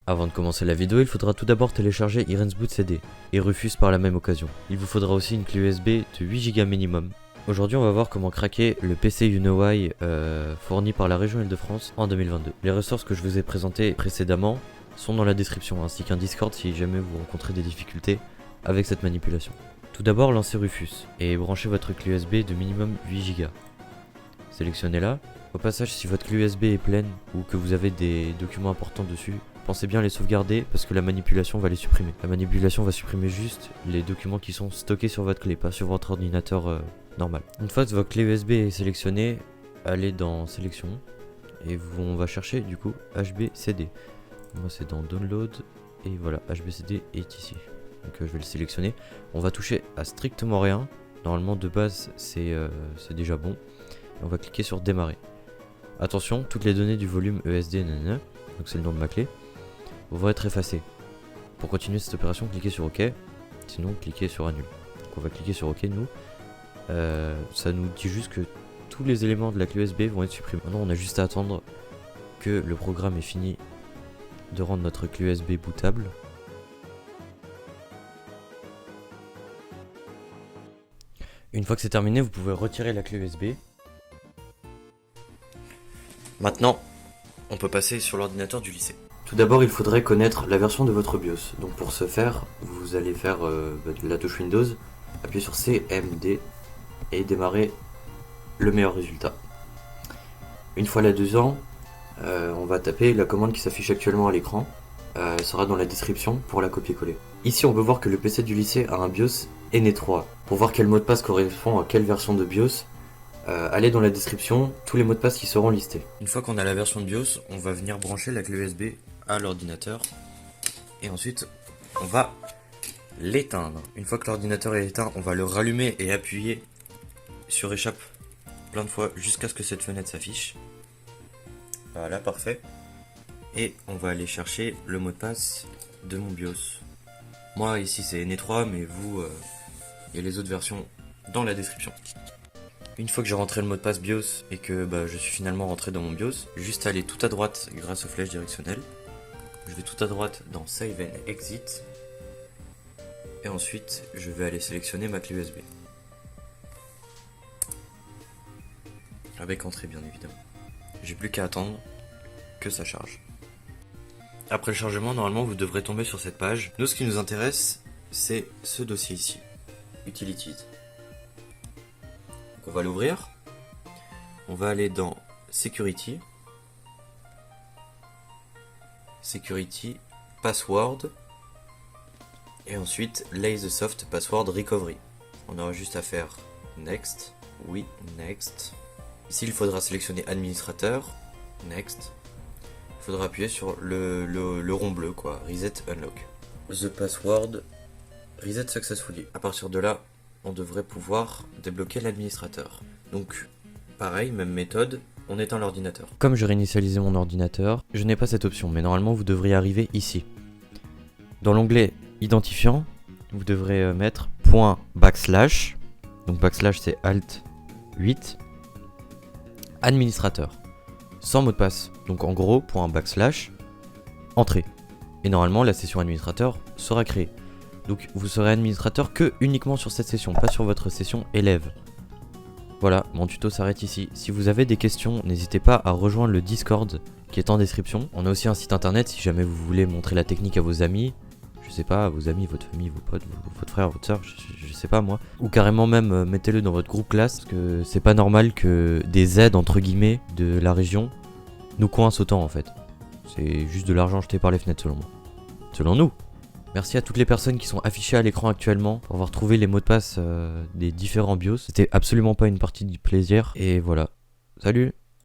Avant de commencer la vidéo, il faudra tout d'abord télécharger Irensboot CD et Rufus par la même occasion. Il vous faudra aussi une clé USB de 8 Go minimum. Aujourd'hui on va voir comment craquer le PC YouKnowWhy fourni par la région Île-de-France en 2022. Les ressources que je vous ai présentées précédemment sont dans la description, ainsi qu'un Discord si jamais vous rencontrez des difficultés avec cette manipulation. Tout d'abord lancez Rufus et branchez votre clé USB de minimum 8 Go. Sélectionnez-la. Au passage, si votre clé USB est pleine ou que vous avez des documents importants dessus, pensez bien à les sauvegarder parce que la manipulation va les supprimer. La manipulation va supprimer juste les documents qui sont stockés sur votre clé, pas sur votre ordinateur normal. Une fois que votre clé USB est sélectionnée, allez dans sélection et on va chercher du coup HBCD. Moi c'est dans download et voilà, HBCD est ici. Donc je vais le sélectionner. On va toucher à strictement rien. Normalement de base c'est déjà bon. Et on va cliquer sur démarrer. Attention, toutes les données du volume ESD, donc c'est le nom de ma clé, vont être effacées. Pour continuer cette opération, cliquez sur OK, sinon cliquez sur annule. Donc on va cliquer sur OK nous. Ça nous dit juste que tous les éléments de la clé USB vont être supprimés. Maintenant on a juste à attendre que le programme ait fini de rendre notre clé USB bootable. Une fois que c'est terminé, vous pouvez retirer la clé USB. Maintenant, on peut passer sur l'ordinateur du lycée. Tout d'abord, il faudrait connaître la version de votre BIOS. Donc pour ce faire, vous allez faire la touche Windows, appuyer sur CMD et démarrer le meilleur résultat. Une fois là-dedans, on va taper la commande qui s'affiche actuellement à l'écran. Elle sera dans la description pour la copier-coller. Ici, on peut voir que le PC du lycée a un BIOS N3. Pour voir quel mot de passe correspond à quelle version de BIOS, allez dans la description, tous les mots de passe qui seront listés. Une fois qu'on a la version de BIOS, on va venir brancher la clé USB à l'ordinateur et ensuite on va l'éteindre. Une fois que l'ordinateur est éteint, on va le rallumer et appuyer sur échappe plein de fois jusqu'à ce que cette fenêtre s'affiche. Voilà, parfait. Et on va aller chercher le mot de passe de mon BIOS. Moi ici c'est N3, mais vous, il y a les autres versions dans la description. Une fois que j'ai rentré le mot de passe BIOS et que je suis finalement rentré dans mon BIOS, juste aller tout à droite grâce aux flèches directionnelles. Je vais tout à droite dans Save and Exit. Et ensuite, je vais aller sélectionner ma clé USB. Avec entrée bien évidemment. J'ai plus qu'à attendre que ça charge. Après le chargement, normalement vous devrez tomber sur cette page. Nous, ce qui nous intéresse, c'est ce dossier ici. Utilities. On va l'ouvrir, on va aller dans Security, Password, et ensuite Lay the Soft Password Recovery. On aura juste à faire Next, oui, Next. Ici il faudra sélectionner Administrateur, Next. Il faudra appuyer sur le rond bleu, quoi, Reset Unlock. The Password, Reset Successfully. À partir de là, on devrait pouvoir débloquer l'administrateur. Donc, pareil, même méthode, on éteint l'ordinateur. Comme je réinitialisé mon ordinateur, je n'ai pas cette option, mais normalement vous devriez arriver ici. Dans l'onglet identifiant, vous devrez mettre ./, donc backslash c'est Alt 8, administrateur, sans mot de passe. Donc en gros, ./, entrée. Et normalement la session administrateur sera créée. Donc vous serez administrateur que uniquement sur cette session, pas sur votre session élève. Voilà, mon tuto s'arrête ici. Si vous avez des questions, n'hésitez pas à rejoindre le Discord qui est en description. On a aussi un site internet si jamais vous voulez montrer la technique à vos amis. Je sais pas, à vos amis, votre famille, vos potes, votre frère, votre soeur, je sais pas moi. Ou carrément même mettez-le dans votre groupe classe, parce que c'est pas normal que des aides entre guillemets de la région nous coincent autant en fait. C'est juste de l'argent jeté par les fenêtres selon moi. Selon nous. Merci à toutes les personnes qui sont affichées à l'écran actuellement pour avoir trouvé les mots de passe des différents BIOS. C'était absolument pas une partie du plaisir. Et voilà. Salut!